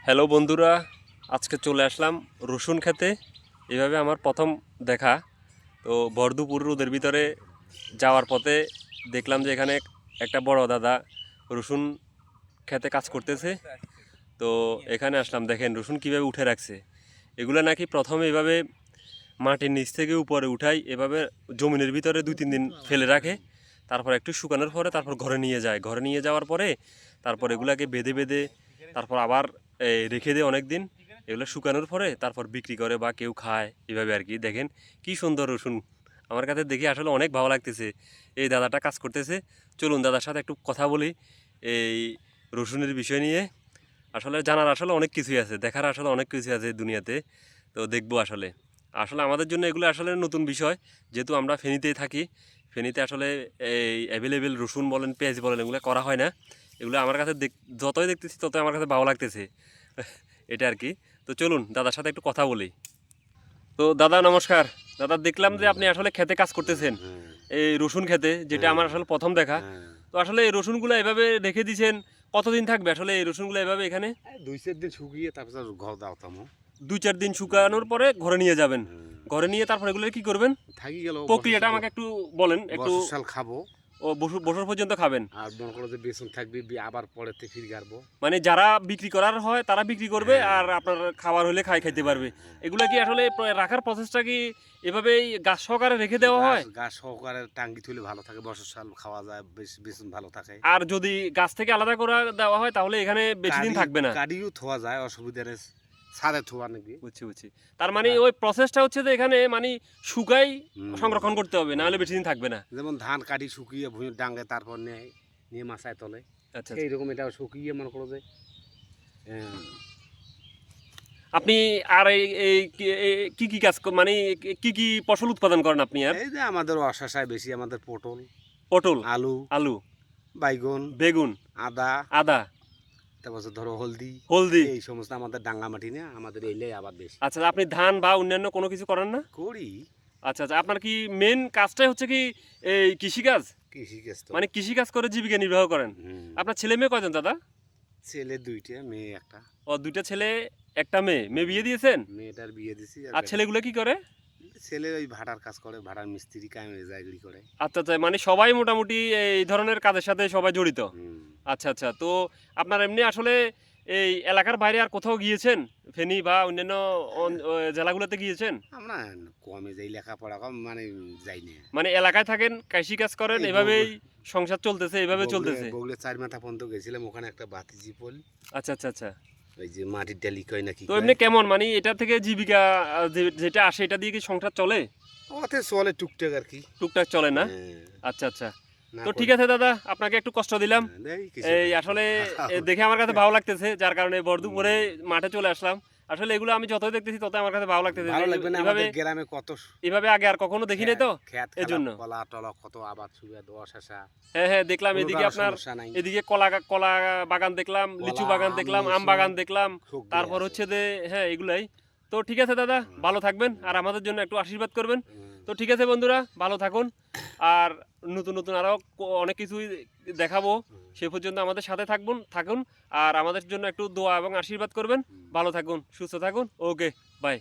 Hello বন্ধুরা, আজকে চলে আসলাম রসুন খেতে। এভাবে আমার প্রথম দেখা। তো বর্ধুপুর রোদের ভিতরে যাওয়ার পথে দেখলাম যে এখানে একটা বড় দাদা রসুন খেতে কাজ করতেছে। তো এখানে আসলাম, দেখেন রসুন কীভাবে উঠে রাখছে। এগুলো নাকি প্রথমে এভাবে মাটির নিচ থেকে উপরে উঠাই, এভাবে জমিনের ভিতরে 2-3 দিন ফেলে রাখে, তারপর একটু শুকানোর পরে তারপর ঘরে নিয়ে যায়। ঘরে নিয়ে যাওয়ার পরে তারপর এগুলাকে বেঁধে বেঁধে তারপর আবার রেখে দেয় অনেক দিন। এগুলো শুকানোর পরে তারপর বিক্রি করে বা কেউ খায়, এভাবে আর কি। দেখেন কি সুন্দর রসুন, আমার কাছে দেখে আসলে অনেক ভালো লাগতেছে। এই দাদাটা কাজ করতেছে, চলুন দাদার সাথে একটু কথা বলি এই রসুনের বিষয় নিয়ে। আসলে জানার আসলে অনেক কিছুই আছে, দেখার আসলে অনেক কিছু আছে দুনিয়াতে। তো দেখবো আসলে আসলে আমাদের জন্য এগুলো আসলে নতুন বিষয়, যেহেতু আমরা ফেনীতেই থাকি। ফেনীতে আসলে এই অ্যাভেলেবেল রসুন বলেন, পেঁয়াজ বলেন, এগুলো করা হয় না। এগুলো আমার কাছে যতই দেখতেছি ততই আমার কাছে ভালো লাগতেছে এটা আর কি। তো চলুন দাদার সাথে একটু কথা বলি। তো দাদা নমস্কার। দাদা, দেখলাম যে আপনি আসলে খেতে কাজ করতেছেন, এই রসুন খেতে, যেটা আমার আসলে প্রথম দেখা। তো আসলে এই রসুনগুলো এভাবে রেখে দিয়েছেন, কতদিন থাকবে আসলে এই রসুনগুলো এভাবে এখানে? 2-4 দিন শুকিয়ে তারপর ঘর দাওতাম। 2-4 দিন শুকানোর পরে ঘরে নিয়ে যাবেন। ঘরে নিয়ে তারপর এগুলো কি করবেন? থাকি গেল প্রক্রিয়াটা আমাকে একটু বলেন একটু। বর্ষাল খাবো। ও বছর পর্যন্ত খাবেন? আর মনে করো যে বেসন থাকবে আবার পরেতে ফির গাড়বো। মানে যারা বিক্রি করার হয় তারা বিক্রি করবে, আর আপনার খাবার হলে খাইতে পারবে। এগুলা কি আসলে রাখার প্রসেসটা কি এভাবেই গাছ সহকারে রেখে দেওয়া হয়? গাছ সহকারে টাঙ্গি তুলে ভালো থাকে, বর্ষাল খাওয়া যায়, বেসন ভালো থাকে। আর যদি গাছ থেকে আলাদা করে দেওয়া হয় তাহলে এখানে বেশি দিন থাকবে না? কাডিও থোয়া যায়, অসুবিধা নেই। ছাদে থোয়া নাকি। বুঝছি। তার মানে ওই প্রসেসটা হচ্ছে যে এখানে মানে শুকাই সংরক্ষণ করতে হবে, না হলে বেশি দিন থাকবে না। যেমন ধান কাটি শুকিয়ে ভুঁই ডাঙ্গে তারপর নিয়ে মাছায় তোলে। আচ্ছা। এইরকম এটা শুকিয়ে মনে করো যে আপনি আর এই কি কি কাজ মানে কি ফসল উৎপাদন করেন আপনি? আর এই যে আমাদের অশাশায় বেশি আমাদের পটল, আলু, বাইগন, বেগুন, আদা, তারপর ধরো হলদি, এই সমস্ত আমাদের ডাঙ্গা মাটি না, আমাদের এইলাই আবার বেশি। আচ্ছা, আপনি ধান বা অন্যান্য কোনো কিছু করেন না? করি। আচ্ছা, আপনার কি মেন কাজটাই হচ্ছে কি এই কৃষিকাজ? কৃষিকাজ তো মানে কৃষিকাজ করে জীবিকা নির্বাহ করেন। আপনার ছেলে মেয়ে কয়জন দাদা? ছেলে 2টা, মেয়ে 1টা। ও, 2টা ছেলে 1টা মেয়ে। মেয়ে বিয়ে দিয়েছেন? মেয়েটার বিয়ে দিছি। আর ছেলেগুলো কি করে? ছেলে ওই ভাড়ার কাজ করে, ভাড়ার মিস্ত্রি কামে জায়গি করে। আচ্ছা, মানে সবাই মোটামুটি এই ধরনের কাজের সাথে সবাই জড়িত। আচ্ছা, তো আপনার এমনি আসলে এই এলাকার বাইরে আর কোথাও গিয়েছেন? ফেনী বা অন্যান্য জেলাগুলোতে গিয়েছেন? আমরা কমে যাই, লেখাপড়া কম মানে যাই না। মানে এলাকায় থাকেন, কৃষি কাজ করেন, এভাবেই সংসার চলতেছে, এইভাবে চলতেছে। বগলে 4 মাথা পর্যন্ত গেছিলাম, ওখানে একটা বাতিজি পোল। আচ্ছা। ওই যে মাটির ডালি কয় নাকি। তো এমনি কেমন মানে এটা থেকে জীবিকা যেটা আসে এটা দিয়ে কি সংসার চলে? ওতে চলে টুকটাক আর কি। টুকটাক চলে না? আচ্ছা। তো ঠিক আছে দাদা, আপনাকে একটু কষ্ট দিলাম। এই আসলে দেখে আমার কাছে ভালো লাগতেছে, যার কারণে বর্ধুপুরে মাঠে চলে আসলাম। আসলে এগুলো আমি যতই দেখতেছি ততই আমার কাছে ভালো লাগতেছে। গ্রামে কত এভাবে আগে আর কখনো দেখি নাই, তো এজন্য। কলা টলা কত আবাদ সুবিধা দশাশা। হ্যাঁ, দেখলাম এদিকে আপনার এদিকে কলা বাগান দেখলাম, লিচু বাগান দেখলাম, আম বাগান দেখলাম, তারপর হচ্ছে যে হ্যাঁ এগুলাই। তো ঠিক আছে দাদা, ভালো থাকবেন আর আমাদের জন্য একটু আশীর্বাদ করবেন। তো ঠিক আছে বন্ধুরা, ভালো থাকুন। আর নতুন আরও অনেক কিছুই দেখাবো, সে পর্যন্ত আমাদের সাথে থাকুন। আর আমাদের জন্য একটু দোয়া এবং আশীর্বাদ করবেন। ভালো থাকুন, সুস্থ থাকুন। ওকে, বাই।